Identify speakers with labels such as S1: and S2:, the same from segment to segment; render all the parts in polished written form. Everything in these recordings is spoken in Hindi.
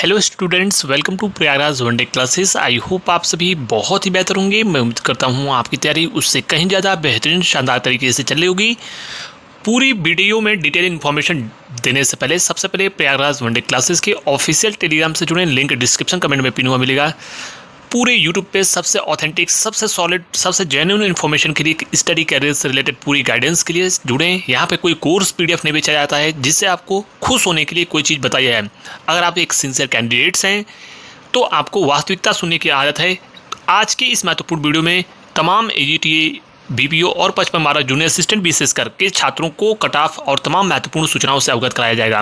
S1: Hello students, welcome to Prayagraj one day classes. I hope आप सभी बहुत ही बेहतर होंगे। मैं उम्मीद करता हूँ आपकी तैयारी उससे कहीं ज़्यादा बेहतरीन शानदार तरीके से चल रही होगी। पूरी वीडियो में डिटेल इन्फॉर्मेशन देने से पहले सबसे पहले प्रयागराज वनडे क्लासेस के ऑफिशियल टेलीग्राम से जुड़े लिंक डिस्क्रिप्शन कमेंट में पिन हुआ मिलेगा। पूरे यूट्यूब पे सबसे ऑथेंटिक, सबसे सॉलिड, सबसे जेन्युइन इन्फॉर्मेशन के लिए, स्टडी कैरियर से रिलेटेड पूरी गाइडेंस के लिए जुड़ें। यहाँ पे कोई कोर्स पीडीएफ नहीं बेचा जाता है जिससे आपको खुश होने के लिए कोई चीज़ बताई है। अगर आप एक सिंसियर कैंडिडेट्स हैं तो आपको वास्तविकता सुनने की आदत है। आज की इस महत्वपूर्ण वीडियो में तमाम एजीटीए, बीपीओ और 55 जूनियर असिस्टेंट बीसीएस के छात्रों को कट ऑफ और तमाम महत्वपूर्ण सूचनाओं से अवगत कराया जाएगा।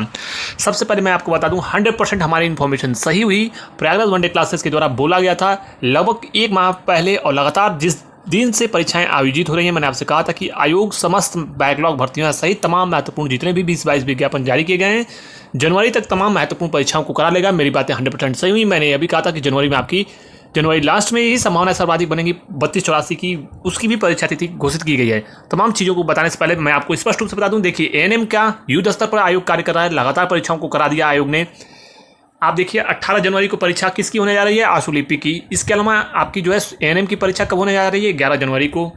S1: सबसे पहले मैं आपको बता दूं, 100% हमारी इन्फॉर्मेशन सही हुई। प्रयागराज वनडे क्लासेस के द्वारा बोला गया था लगभग एक माह पहले, और लगातार जिस दिन से परीक्षाएं आयोजित हो रही हैं, मैंने आपसे कहा था कि आयोग समस्त बैकलॉग भर्तियों सहित तमाम महत्वपूर्ण जितने भी 20-22 विज्ञापन जारी किए गए हैं, जनवरी तक तमाम महत्वपूर्ण परीक्षाओं को करा लेगा। मेरी बातें 100% सही हुई। मैंने यह भी कहा था कि जनवरी लास्ट में ही संभावना सर्वाधिक बनेगी 32-84 की, उसकी भी परीक्षा तिथि घोषित की गई है। तमाम चीज़ों को बताने से पहले मैं आपको स्पष्ट रूप से बता दूं, देखिए एएनएम का युद्ध स्तर पर आयोग कार्य कर रहा है। लगातार परीक्षाओं को करा दिया आयोग ने। आप देखिए 18 जनवरी को परीक्षा किसकी होने जा रही है? आशुलिपि की। इसके अलावा आपकी जो है एएनएम की परीक्षा कब होने जा रही है? 11 जनवरी को।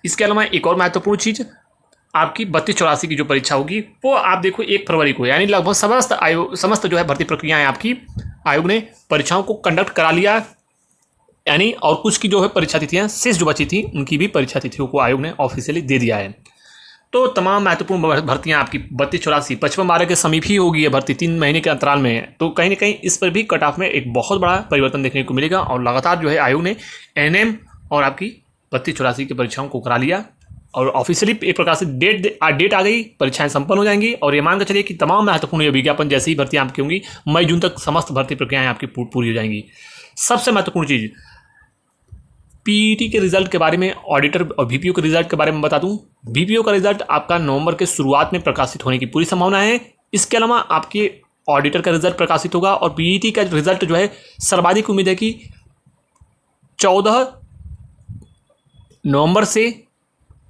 S1: इसके अलावा एक और महत्वपूर्ण चीज़, आपकी 32-84 की जो परीक्षा होगी वो आप देखो 1 फरवरी को, यानी लगभग समस्त जो है भर्ती प्रक्रियाएं आपकी आयोग ने परीक्षाओं को कंडक्ट करा लिया। यानी और कुछ की जो है परीक्षा तिथियां शेष जो बची थी, उनकी भी परीक्षा तिथियों को आयोग ने ऑफिशियली दे दिया है। तो तमाम महत्वपूर्ण भर्तियां आपकी 32-84 55-12 के समीप ही होगी। ये भर्ती 3 महीने के अंतराल में है, तो कहीं ना कहीं इस पर भी कट ऑफ में एक बहुत बड़ा परिवर्तन देखने को मिलेगा। और लगातार जो है आयोग ने एएनएम और आपकी 32-84 की परीक्षाओं को करा लिया, और ऑफिशियली एक प्रकार से डेट आ गई, परीक्षाएं संपन्न हो जाएंगी। और ये मान कर चलिए कि तमाम महत्वपूर्ण विज्ञापन जैसी ही भर्तियां आपकी होंगी, मई जून तक समस्त भर्ती प्रक्रियाएं आपकी पूरी हो जाएंगी। सबसे महत्वपूर्ण चीज़, पीईटी के रिजल्ट के बारे में, ऑडिटर और बीपीओ के रिजल्ट के बारे में बता दूं। बीपीओ का रिजल्ट आपका नवंबर के शुरुआत में प्रकाशित होने की पूरी संभावना है। इसके अलावा आपके ऑडिटर का रिजल्ट प्रकाशित होगा, और पीईटी का रिजल्ट जो है सर्वाधिक उम्मीद है कि 14 नवंबर से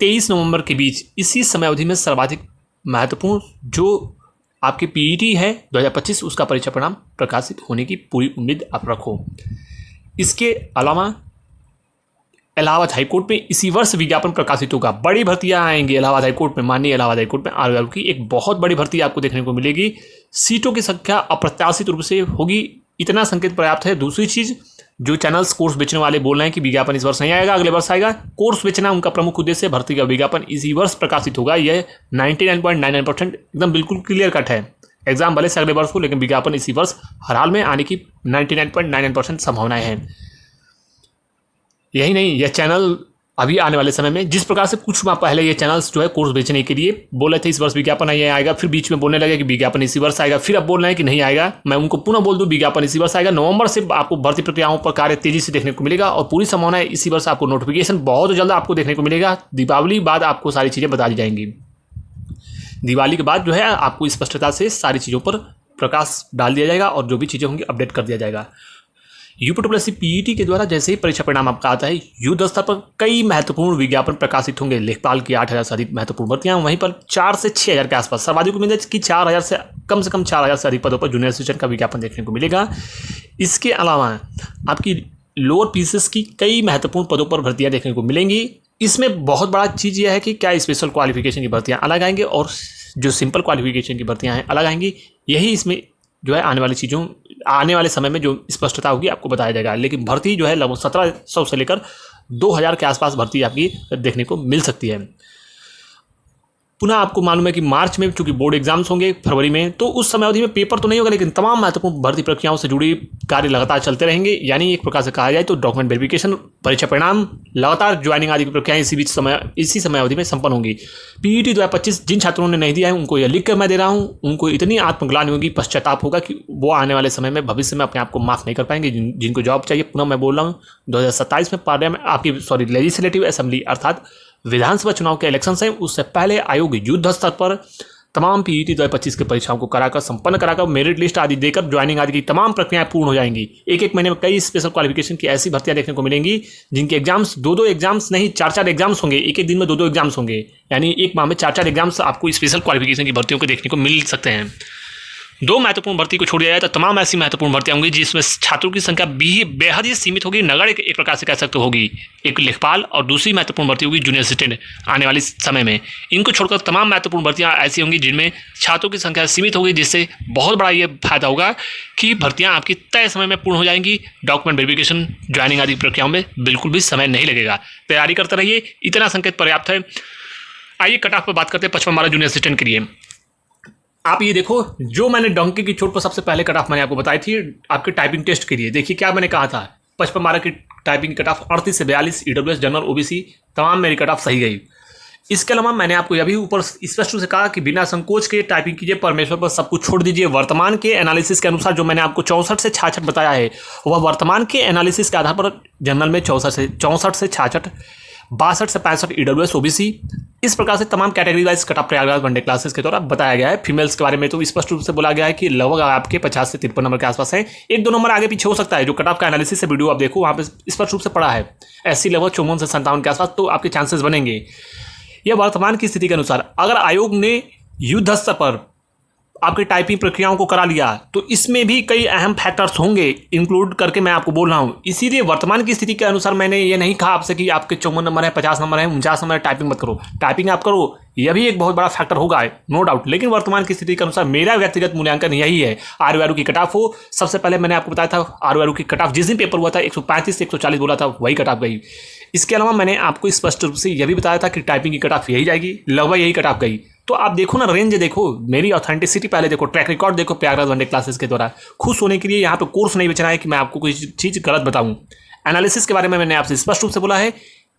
S1: 23 नवंबर के बीच, इसी समय अवधि में सर्वाधिक महत्वपूर्ण जो आपकी पीईटी है 2025 उसका परीक्षा परिणाम प्रकाशित होने की पूरी उम्मीद आप रखो। इसके अलावा इलाहाबाद हाईकोर्ट में इसी वर्ष विज्ञापन प्रकाशित होगा। बड़ी भर्तियां आएंगी इलाहाबाद हाईकोर्ट में। माननीय इलाहाबाद हाईकोर्ट में आरओ की एक बहुत बड़ी भर्ती आपको देखने को मिलेगी। सीटों की संख्या अप्रत्याशित रूप से होगी, इतना संकेत पर्याप्त है। दूसरी चीज़, जो चैनल्स कोर्स बेचने वाले बोल रहे हैं कि विज्ञापन इस वर्ष नहीं आएगा, अगले वर्ष आएगा, कोर्स बेचना उनका प्रमुख उद्देश्य। भर्ती का विज्ञापन इसी वर्ष प्रकाशित होगा। यह 99.99% एकदम बिल्कुल क्लियर कट है। एग्जाम भले से अगले वर्ष हो, लेकिन विज्ञापन इसी वर्ष हर हाल में आने की 99.99% संभावनाएं हैं। यही नहीं, यह चैनल अभी आने वाले समय में, जिस प्रकार से कुछ माह पहले ये चैनल्स जो है कोर्स बेचने के लिए बोले थे इस वर्ष विज्ञापन नहीं आएगा, फिर बीच में बोलने लगे कि विज्ञापन इसी वर्ष आएगा, फिर अब बोल रहे हैं कि नहीं आएगा। मैं उनको पुनः बोल दूं, विज्ञापन इसी वर्ष आएगा। नवंबर से आपको भर्ती प्रक्रियाओं पर कार्य तेजी से देखने को मिलेगा, और पूरी संभावना है इसी वर्ष आपको नोटिफिकेशन बहुत जल्द आपको देखने को मिलेगा। दीपावली बाद आपको सारी चीज़ें बता दी जाएंगी। दिवाली के बाद जो है आपको स्पष्टता से सारी चीज़ों पर प्रकाश डाल दिया जाएगा, और जो भी चीज़ें होंगी अपडेट कर दिया जाएगा। यूपीडब्ल्यूएससी पीईटी के द्वारा जैसे ही परीक्षा परिणाम आपका आता है, युद्ध स्तर पर कई महत्वपूर्ण विज्ञापन प्रकाशित होंगे। लेखपाल की 8000 से अधिक महत्वपूर्ण भर्तियां, वहीं पर 4 से 6000 के आसपास सर्वाधिक उम्मीद है कि 4000 से कम 4000 से अधिक पदों पर जूनियर असिस्टेंट का विज्ञापन देखने को मिलेगा। इसके अलावा आपकी लोअर पीसीएस की कई महत्वपूर्ण पदों पर भर्तियां देखने को मिलेंगी। इसमें बहुत बड़ा चीज़ यह है कि क्या स्पेशल क्वालिफिकेशन की भर्तियाँ अलग आएंगी, और जो सिंपल क्वालिफिकेशन की भर्तियाँ हैं अलग आएंगी। यही इसमें जो है आने वाले समय में जो स्पष्टता होगी आपको बताया जाएगा। लेकिन भर्ती जो है लगभग 1700 से लेकर 2000 के आसपास भर्ती आपकी देखने को मिल सकती है। पुनः आपको मालूम है कि मार्च में चूंकि बोर्ड एग्जाम्स होंगे फरवरी में, तो उस समय अवधि में पेपर तो नहीं होगा, लेकिन तमाम महत्वपूर्ण भर्ती प्रक्रियाओं से जुड़ी कार्य लगातार चलते रहेंगे। यानी एक प्रकार से कहा जाए तो डॉक्यूमेंट वेरिफिकेशन, परीक्षा परिणाम, लगातार ज्वाइनिंग आदि की प्रक्रियाएं इसी समय अवधि में संपन्न होंगी। पीईटी 2025 जिन छात्रों ने नहीं दिया है उनको यह लिख कर मैं दे रहा हूँ, उनको इतनी आत्मग्लानि होगी, पश्चाताप होगा कि वो आने वाले समय में भविष्य में अपने आप को माफ नहीं कर पाएंगे। जिनको जॉब चाहिए, पुनः मैं बोल रहा हूँ 2027 में पार्लियामेंट लेजिस्लेटिव असेंबली अर्थात विधानसभा चुनाव के इलेक्शन है, उससे पहले आयोग युद्ध स्तर पर तमाम पीईटी 2025 की परीक्षाओं को संपन्न कराकर मेरिट लिस्ट आदि देकर ज्वाइनिंग आदि की तमाम प्रक्रियाएं पूर्ण हो जाएंगी। एक महीने में कई स्पेशल क्वालिफिकेशन की ऐसी भर्तियां देखने को मिलेंगी जिनके एग्जाम्स 2-2 एग्जाम्स नहीं 4-4 एग्जाम्स होंगे। एक दिन में 2-2 एग्जाम्स होंगे, यानी एक माह में 4-4 एग्जाम्स आपको स्पेशल क्वालिफिकेशन की भर्तियों को देखने को मिल सकते हैं। दो महत्वपूर्ण भर्ती को छोड़ दिया जाए तो तमाम ऐसी महत्वपूर्ण भर्तियां होंगी जिसमें छात्रों की संख्या बेहद ही सीमित होगी, नगण्य एक प्रकार से कह सकते होगी। एक लेखपाल और दूसरी महत्वपूर्ण भर्ती होगी जूनियर असिस्टेंट आने वाले समय में। इनको छोड़कर तमाम महत्वपूर्ण भर्तियां ऐसी होंगी जिनमें छात्रों की संख्या सीमित होगी, जिससे बहुत बड़ा ये फायदा होगा कि भर्तियां आपकी तय समय में पूर्ण हो जाएंगी। डॉक्यूमेंट वेरिफिकेशन, ज्वाइनिंग आदि प्रक्रियाओं में बिल्कुल भी समय नहीं लगेगा। तैयारी करते रहिए, इतना संकेत पर्याप्त है। आइए कट ऑफ पर बात करते हैं 55 जूनियर असिस्टेंट के लिए। आप ये देखो, जो मैंने डंकी की चोट पर सबसे पहले कट ऑफ मैंने आपको बताई थी आपके टाइपिंग टेस्ट के लिए। देखिए क्या मैंने कहा था, 55 की टाइपिंग कट ऑफ 38 से 42, ईडब्ल्यूएस, जनरल, ओबीसी तमाम मेरी कट ऑफ सही गई। इसके अलावा मैंने आपको यह भी ऊपर स्पष्ट रूप से कहा कि बिना संकोच के टाइपिंग कीजिए, परमेश्वर पर सब कुछ छोड़ दीजिए। वर्तमान के एनालिसिस के अनुसार जो मैंने आपको 64 से 66 बताया है, वह वर्तमान के एनालिसिस के आधार पर जनरल में 64 से 66, 62 से 65 ईडब्ल्यूएस, ओबीसी, इस प्रकार से तमाम category wise cut off Prayagraj one day classes के द्वारा बताया गया है। फीमेल्स के बारे में तो स्पष्ट रूप से बोला गया है कि लगभग आपके 50 से 53 नंबर के आसपास है। 1-2 नंबर आगे पीछे हो सकता है। जो कट ऑफ का एनालिसिस है वीडियो आप देखो, वहाँ पे स्पष्ट रूप से पड़ा है। एससी लगभग 54 से 57 के आसपास तो आपके चांसेस बनेंगे। यह वर्तमान की स्थिति के अनुसार, अगर आयोग ने युद्ध स्तर पर आपकी टाइपिंग प्रक्रियाओं को करा लिया तो इसमें भी कई अहम फैक्टर्स होंगे, इंक्लूड करके मैं आपको बोल रहा हूँ। इसीलिए वर्तमान की स्थिति के अनुसार मैंने ये नहीं कहा आपसे कि आपके 54 नंबर है, 50 नंबर है, 49 नंबर है, टाइपिंग मत करो। टाइपिंग आप करो, यह भी एक बहुत बड़ा फैक्टर होगा, नो डाउट। लेकिन वर्तमान की स्थिति के अनुसार मेरा व्यक्तिगत मूल्यांकन यही है। आरओआरयू की कट ऑफ हो, सबसे पहले मैंने आपको बताया था आरओआरयू की कट ऑफ जिस दिन पेपर हुआ था 135 से 140 बोला था, वही कट ऑफ गई। इसके अलावा मैंने आपको स्पष्ट रूप से यह भी बताया था कि टाइपिंग की कट ऑफ यही जाएगी, लगभग यही कट ऑफ गई। तो आप देखो ना, रेंज देखो, मेरी ऑथेंटिसिटी पहले देखो, ट्रैक रिकॉर्ड देखो प्रयागराज वनडे क्लासेस के द्वारा। खुश होने के लिए यहाँ पे कोर्स नहीं बेचना है कि मैं आपको कोई चीज़ गलत बताऊँ। एनालिसिस के बारे में मैंने आपसे स्पष्ट रूप से बोला है,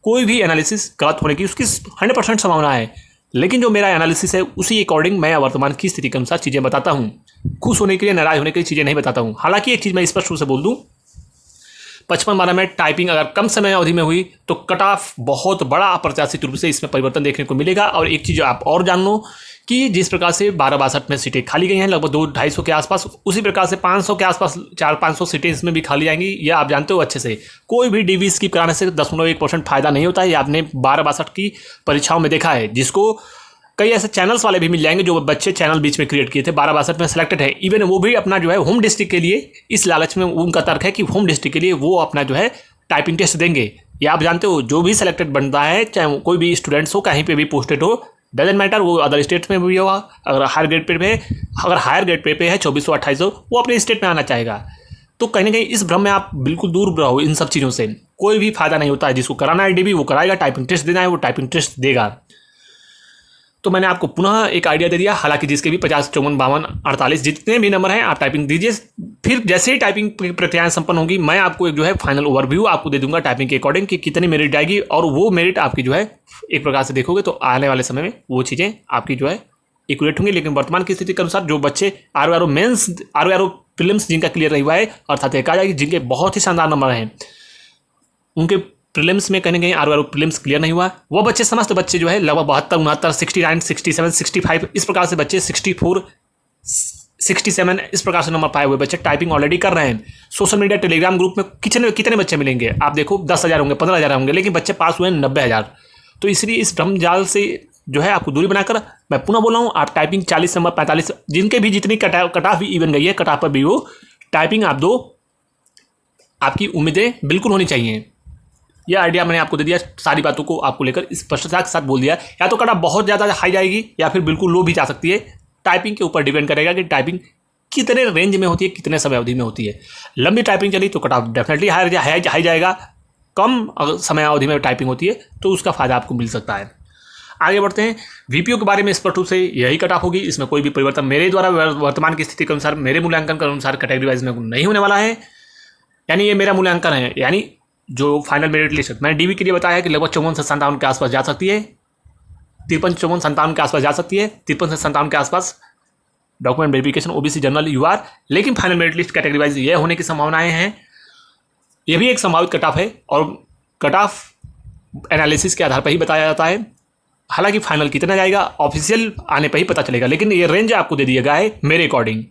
S1: कोई भी एनालिसिस गलत होने की उसकी 100% संभावना है, लेकिन जो मेरा एनालिसिस है उसी अकॉर्डिंग मैं वर्तमान की स्थिति के अनुसार चीज़ें बताता हूँ। खुश होने के लिए, नाराज होने के लिए चीज़ें नहीं बताता हूँ। हालांकि एक चीज़ मैं स्पष्ट रूप से बोल दूँ, 55 में टाइपिंग अगर कम समय अवधि में हुई तो कट ऑफ बहुत बड़ा अप्रत्याशित रूप से इसमें परिवर्तन देखने को मिलेगा। और एक चीज़ आप और जान लो कि जिस प्रकार से 12-62 में सीटें खाली गई हैं लगभग 200-250 के आसपास, उसी प्रकार से 500 के आसपास 400-500 सीटें इसमें भी खाली जाएंगी। यह आप जानते हो अच्छे से। कोई भी डीवी स्किप कराने से 0.1% फायदा नहीं होता है। ये आपने 12-62 की परीक्षाओं में देखा है, जिसको कई ऐसे चैनल्स वाले भी मिल जाएंगे जो बच्चे चैनल बीच में क्रिएट किए थे, 12-62 में सेलेक्टेड है। इवन वो भी अपना जो है होम डिस्ट्रिक्ट के लिए, इस लालच में उनका तर्क है कि होम डिस्ट्रिक्ट के लिए वो अपना जो है टाइपिंग टेस्ट देंगे। ये आप जानते हो, जो भी सिलेक्टेड बनता है, चाहे कोई भी स्टूडेंट्स हो, कहीं पे भी पोस्टेड हो, डजेंट मैटर, वो अदर स्टेट्स में भी होगा। अगर हायर ग्रेड पे अगर हायर ग्रेड पे है 2400-2800, वो अपने स्टेट में आना चाहेगा। तो कहीं ना कहीं इस भ्रम में आप बिल्कुल दूर रहो इन सब चीज़ों से। कोई भी फायदा नहीं होता है। जिसको कराना है डीबी वो कराएगा, टाइपिंग टेस्ट देना है वो टाइपिंग टेस्ट देगा। तो मैंने आपको पुनः एक आइडिया दे दिया। हालांकि जिसके भी 50, 54, 52, 48 जितने भी नंबर हैं आप टाइपिंग दीजिए। फिर जैसे ही टाइपिंग प्रक्रियाएं संपन्न होगी, मैं आपको एक जो है फाइनल ओवरव्यू आपको दे दूंगा टाइपिंग के अकॉर्डिंग कि कितनी मेरिट आएगी। और वो मेरिट आपकी जो है एक प्रकार से देखोगे तो आने वाले समय में वो चीज़ें आपकी जो है इक्वलेट होंगी। लेकिन वर्तमान की स्थिति के अनुसार जो बच्चे आरओआरयू मेंस, आरओआरयू प्रीलिम्स जिनका क्लियर नहीं हुआ है, अर्थात एक आ जाएगी जिनके बहुत ही शानदार नंबर हैं, उनके प्रीलिम्स में कहीं ना कहीं आरओआरयू प्रीलिम्स क्लियर नहीं हुआ, वो बच्चे समस्त बच्चे जो है लगभग 72, 69, 67, 65 इस प्रकार से बच्चे 64, 67 इस प्रकार से नंबर पाए हुए बच्चे टाइपिंग ऑलरेडी कर रहे हैं। सोशल मीडिया टेलीग्राम ग्रुप में कितने बच्चे मिलेंगे आप देखो, 10,000 होंगे, 15,000 होंगे, लेकिन बच्चे पास हुए हैं 90,000। तो इसलिए इस भ्रम जाल से जो है आपको दूरी बनाकर मैं पुनः बोला हूँ, आप टाइपिंग 40 नंबर, 45 जिनके भी जितनी कट ऑफ भी इवन गई है, कट ऑफ पर भी हो टाइपिंग आप दो, आपकी उम्मीदें बिल्कुल होनी चाहिए। यह आइडिया मैंने आपको दे दिया, सारी बातों को आपको लेकर स्पष्टता के साथ बोल दिया। या तो कट ऑफ बहुत ज़्यादा हाई जाएगी या फिर बिल्कुल लो भी जा सकती है। टाइपिंग के ऊपर डिपेंड करेगा कि टाइपिंग कितने रेंज में होती है, कितने समय अवधि में होती है। लंबी टाइपिंग चली तो कट ऑफ डेफिनेटली हाई जाएगा। कम समय अवधि में टाइपिंग होती है तो उसका फ़ायदा आपको मिल सकता है। आगे बढ़ते हैं। वीपीओ के बारे में स्पष्ट रूप से यही कट ऑफ होगी। इसमें कोई भी परिवर्तन मेरे द्वारा वर्तमान की स्थिति के अनुसार, मेरे मूल्यांकन के अनुसार कैटेगरी वाइज में नहीं होने वाला है। यानी ये मेरा मूल्यांकन है, यानी जो फाइनल मेरिट लिस्ट मैंने डीवी के लिए बताया है कि लगभग 54 से 57 के आसपास जा सकती है, 53, 54, 57 के आसपास जा सकती है, 53 से 57 के आसपास document verification OBC general UR. लेकिन final merit list category wise ये होने की संभावनाएं हैं। यह भी एक संभावित कट ऑफ है और कट ऑफ एनालिसिस के आधार पर ही बताया जाता है। हालांकि फाइनल कितना जाएगा ऑफिशियल आने पर ही पता चलेगा, लेकिन ये रेंज आपको दे दिया गया है मेरे अकॉर्डिंग।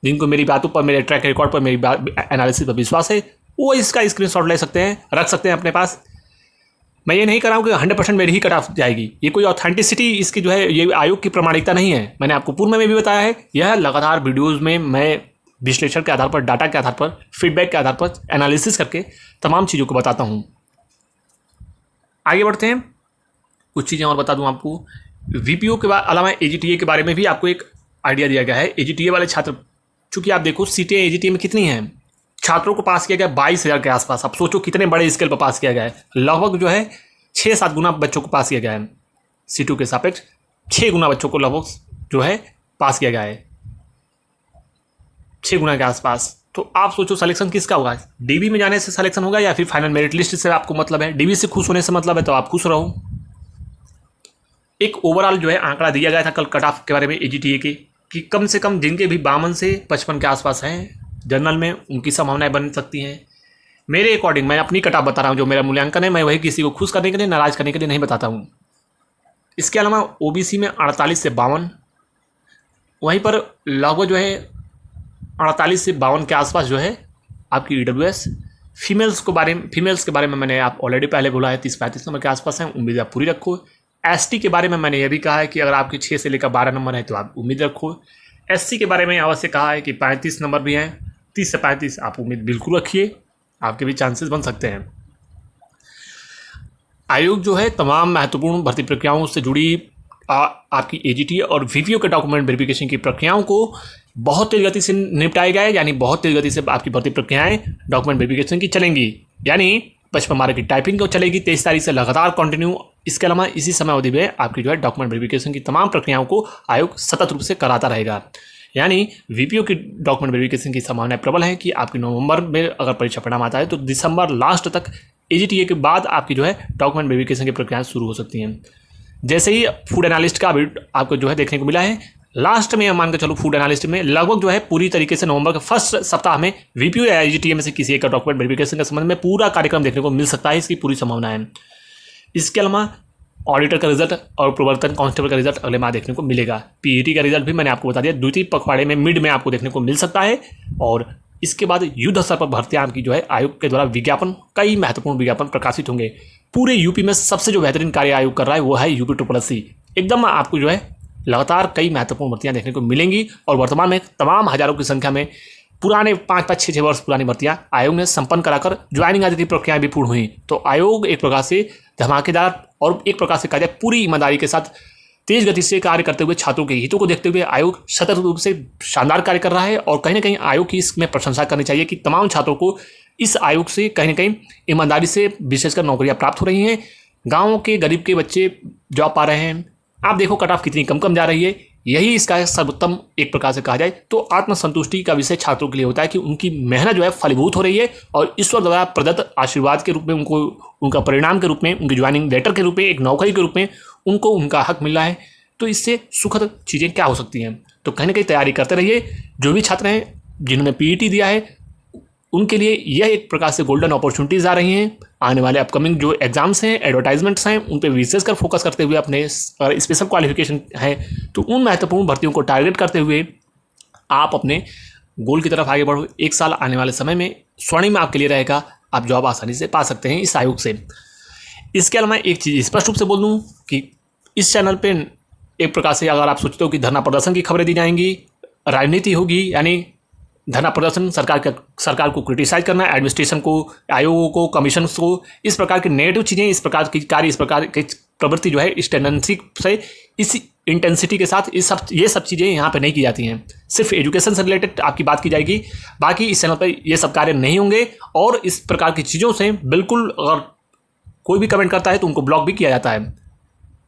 S1: जिनको मेरी बातों पर, मेरे ट्रैक रिकॉर्ड पर, मेरी एनालिसिस पर विश्वास है, वो इसका स्क्रीनशॉट ले सकते हैं, रख सकते हैं अपने पास। मैं ये नहीं कर रहा हूँ कि 100% मेरी ही कट ऑफ जाएगी, ये कोई ऑथेंटिसिटी इसकी जो है ये आयोग की प्रमाणिकता नहीं है। मैंने आपको पूर्व में भी बताया है, यह लगातार वीडियोज़ में मैं विश्लेषण के आधार पर, डाटा के आधार पर, फीडबैक के आधार पर एनालिसिस करके तमाम चीज़ों को बताता हूँ। आगे बढ़ते हैं, कुछ चीज़ें और बता दूँ आपको। VPO के अलावा AGTA के बारे में भी आपको एक आइडिया दिया गया है। AGTA वाले छात्र, चूँकि आप देखो सीटें AGTA में कितनी हैं, छात्रों को पास किया गया 22,000 के आसपास। आप सोचो कितने बड़े स्केल पर पास किया गया है, लगभग जो है 6-7 गुना बच्चों को पास किया गया है। C2 के सापेक्ष 6 गुना बच्चों को लगभग जो है पास किया गया है, 6 गुना के आसपास। तो आप सोचो सिलेक्शन किसका होगा, DB में जाने से सिलेक्शन होगा या फिर फाइनल मेरिट लिस्ट से आपको मतलब है, DB से खुश होने से मतलब है, तो आप खुश रहो। एक ओवरऑल जो है आंकड़ा दिया गया था कल कट ऑफ के बारे में AGTA के, कि कम से कम जिनके भी 52 से 55 के आसपास हैं जनरल में, उनकी संभावनाएं बन सकती हैं। मेरे अकॉर्डिंग मैं अपनी कट ऑफ बता रहा हूँ, जो मेरा मूल्यांकन है, मैं वही किसी को खुश करने के लिए, नाराज करने के लिए नहीं बताता हूँ। इसके अलावा OBC में 48 से 52, वहीं पर लगभग जो है 48 से 52 के आसपास जो है आपकी EWS। फीमेल्स के बारे में मैंने आप ऑलरेडी पहले बोला है, 30-35 नंबर के आसपास हैं, उम्मीद आप पूरी रखो। ST के बारे में मैंने यह भी कहा है कि अगर आपकी 6 से लेकर 12 नंबर है तो आप उम्मीद रखो। SC के बारे में अवश्य कहा है कि 35 नंबर भी हैं, 30 से 35 आप उम्मीद बिल्कुल रखिए, आपके भी चांसेस बन सकते हैं। आयोग जो है तमाम महत्वपूर्ण भर्ती प्रक्रियाओं से जुड़ी आपकी AGTA और VPO के डॉक्यूमेंट वेरिफिकेशन की प्रक्रियाओं को बहुत तेज गति से निपटाएगा है, यानी बहुत तेज गति से आपकी भर्ती प्रक्रियाएं डॉक्यूमेंट वेरिफिकेशन की चलेंगी, यानी 55 मार्क की टाइपिंग को चलेगी 23 तारीख से लगातार कंटिन्यू। इसके अलावा इसी समय अवधि में आपकी जो है डॉक्यूमेंट वेरिफिकेशन की तमाम प्रक्रियाओं को आयोग सतत रूप से कराता रहेगा, यानी VPO की डॉक्यूमेंट वेरिफिकेशन की संभावना प्रबल है कि आपकी नवंबर में अगर परीक्षा परिणाम आता है तो दिसंबर लास्ट तक AGTA के बाद आपकी जो है डॉक्यूमेंट वेरिफिकेशन की प्रक्रियाएं शुरू हो सकती हैं। जैसे ही फूड एनालिस्ट का भी आपको जो है देखने को मिला है, लास्ट में मान के चलो फूड एनालिस्ट में लगभग जो है पूरी तरीके से नवंबर के फर्स्ट सप्ताह में VPO या AGTA में से किसी एक का डॉक्यूमेंट वेरिफिकेशन के संबंध में पूरा कार्यक्रम देखने को मिल सकता है, इसकी पूरी संभावना है। इसके अलावा ऑडिटर का रिजल्ट और प्रवर्तन कांस्टेबल का रिजल्ट अगले माह देखने को मिलेगा। PET का रिजल्ट भी मैंने आपको बता दिया, द्वितीय पखवाड़े में मिड में आपको देखने को मिल सकता है। और इसके बाद युद्ध स्तर पर भर्तियां की जो है आयोग के द्वारा विज्ञापन, कई महत्वपूर्ण विज्ञापन प्रकाशित होंगे। पूरे यूपी में सबसे जो बेहतरीन कार्य आयोग कर रहा है वो है UP SSC। एकदम आपको जो है लगातार कई महत्वपूर्ण भर्तियां देखने को मिलेंगी और वर्तमान में तमाम हजारों की संख्या में पुराने 5-5, 6-6 वर्ष पुरानी भर्तियां आयोग ने संपन्न कराकर ज्वाइनिंग आदि की प्रक्रियाएं भी पूर्ण हुई। तो आयोग एक प्रकार से धमाकेदार और एक प्रकार से कहा जाए पूरी ईमानदारी के साथ तेज गति से कार्य करते हुए, छात्रों के हितों को देखते हुए आयोग सतत रूप से शानदार कार्य कर रहा है। और कहीं ना कहीं आयोग की इसमें प्रशंसा करनी चाहिए कि तमाम छात्रों को इस आयोग से कहीं ना कहीं ईमानदारी से विशेषकर नौकरियां प्राप्त हो रही हैं। गाँव के गरीब के बच्चे जॉब पा रहे हैं। आप देखो कट ऑफ कितनी कम जा रही है, यही इसका सर्वोत्तम एक प्रकार से कहा जाए तो आत्मसंतुष्टि का विषय छात्रों के लिए होता है कि उनकी मेहनत जो है फलीभूत हो रही है और ईश्वर द्वारा प्रदत्त आशीर्वाद के रूप में उनको, उनका परिणाम के रूप में, उनकी ज्वाइनिंग लेटर के रूप में, एक नौकरी के रूप में उनको उनका हक मिल रहा है। तो इससे सुखद चीज़ें क्या हो सकती हैं। तो कहीं ना कहीं तैयारी करते रहिए। जो भी छात्र हैं जिन्होंने PET दिया है उनके लिए यह एक प्रकार से गोल्डन अपॉर्चुनिटीज़ आ रही हैं। आने वाले अपकमिंग जो एग्जाम्स हैं, एडवर्टाइजमेंट्स हैं, उन पर विशेषकर फोकस करते हुए अपने स्पेशल क्वालिफिकेशन है तो उन महत्वपूर्ण भर्तियों को टारगेट करते हुए आप अपने गोल की तरफ आगे बढ़ो। 1 साल आने वाले समय में स्वर्णिम आपके लिए रहेगा, आप जॉब आसानी से पा सकते हैं इस आयोग से। इसके अलावा एक चीज़ स्पष्ट रूप से बोल दूँ कि इस चैनल पर एक प्रकार से अगर आप सोचते हो कि धरना प्रदर्शन की खबरें दी जाएंगी, राजनीति होगी, यानी धरना प्रदर्शन, सरकार को क्रिटिसाइज करना, एडमिनिस्ट्रेशन को, आयोगों को, कमीशन को, इस प्रकार की नेगेटिव चीज़ें, इस प्रकार की कार्य, इस प्रकार की प्रवृत्ति जो है इस टेंडेंसी से, इस इंटेंसिटी के साथ ये सब चीज़ें यहाँ पे नहीं की जाती हैं। सिर्फ एजुकेशन से रिलेटेड आपकी बात की जाएगी, बाकी इस चैनल पर ये सब कार्य नहीं होंगे। और इस प्रकार की चीज़ों से बिल्कुल अगर कोई भी कमेंट करता है तो उनको ब्लॉक भी किया जाता है।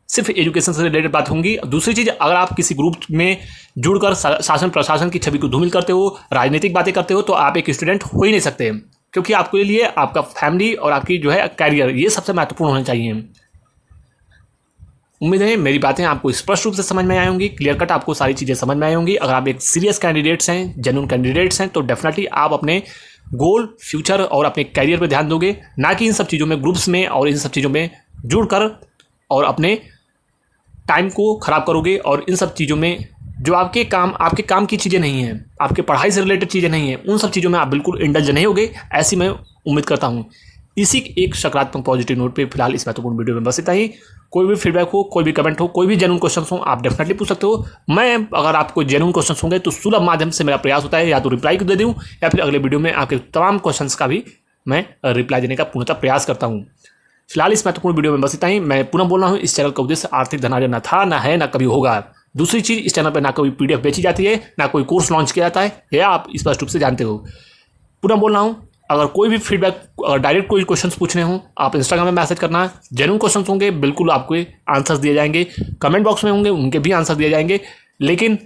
S1: सिर्फ एजुकेशन से रिलेटेड बात होंगी। दूसरी चीज़, अगर आप किसी ग्रुप में जुड़कर शासन प्रशासन की छवि को धूमिल करते हो, राजनीतिक बातें करते हो, तो आप एक स्टूडेंट हो ही नहीं सकते, क्योंकि आपके लिए आपका फैमिली और आपकी जो है कैरियर, ये सबसे महत्वपूर्ण होने चाहिए। उम्मीद है मेरी बातें आपको स्पष्ट रूप से समझ में आई होंगी, क्लियर कट आपको सारी चीज़ें समझ में आई होंगी। अगर आप एक सीरियस कैंडिडेट्स हैं, जेन्युइन कैंडिडेट्स हैं, तो डेफिनेटली आप अपने गोल, फ्यूचर और अपने कैरियर पर ध्यान दोगे, ना कि इन सब चीज़ों में, ग्रुप्स में और इन सब चीज़ों में जुड़कर और अपने टाइम को ख़राब करोगे। और इन सब चीज़ों में जो आपके काम की चीज़ें नहीं हैं, आपके पढ़ाई से रिलेटेड चीज़ें नहीं हैं, उन सब चीज़ों में आप बिल्कुल इंडल्ज नहीं होगे, ऐसी मैं उम्मीद करता हूँ। इसी एक सकारात्मक पॉजिटिव नोट पे फिलहाल इस महत्वपूर्ण वीडियो में बस इतना ही। कोई भी फीडबैक हो, कोई भी कमेंट हो, कोई भी जेन्युइन क्वेश्चन हो, आप डेफिनेटली पूछ सकते हो। मैं अगर आपको जेन्युइन क्वेश्न होंगे तो सुलभ माध्यम से मेरा प्रयास होता है या तो रिप्लाई दे दूँ या फिर अगले वीडियो में आपके तमाम क्वेश्चन का भी मैं रिप्लाई देने का पूर्णतः प्रयास करता हूँ। फिलहाल इस महत्वपूर्ण वीडियो में बस इतना ही। मैं पुनः बोल रहा हूँ, इस चैनल का उद्देश्य आर्थिक धनार्जन न था, ना है, ना कभी होगा। दूसरी चीज़, इस चैनल पर ना कोई PDF बेची जाती है, ना कोई कोर्स लॉन्च किया जाता है, यह आप स्पष्ट रूप से जानते हो। पुनः बोल रहा हूँ, अगर कोई भी फीडबैक, अगर डायरेक्ट कोई क्वेश्चंस पूछने हो, आप इंस्टाग्राम में मैसेज करना। जेन्युइन क्वेश्चंस होंगे, बिल्कुल आपको आंसर्स दिए जाएंगे। कमेंट बॉक्स में होंगे, उनके भी आंसर दिए जाएंगे। लेकिन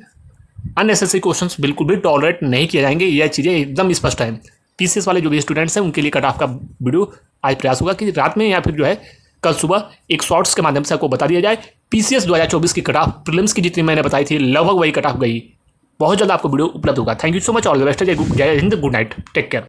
S1: अननेसेसरी क्वेश्चंस बिल्कुल भी टॉलरेट नहीं किए जाएंगे। यह चीज़ें एकदम स्पष्ट हैं। PCS वाले जो भी स्टूडेंट्स हैं उनके लिए कट ऑफ का वीडियो आज प्रयास होगा कि रात में या फिर जो है कल सुबह एक शॉर्ट्स के माध्यम से आपको बता दिया जाए। PCS 2024 की कट ऑफ प्रीलिम्स की जितनी मैंने बताई थी लगभग वही कट ऑफ गई। बहुत जल्द आपको वीडियो उपलब्ध होगा। Thank you so much, all the best. जय हिंद, गुड नाइट, टेक केयर।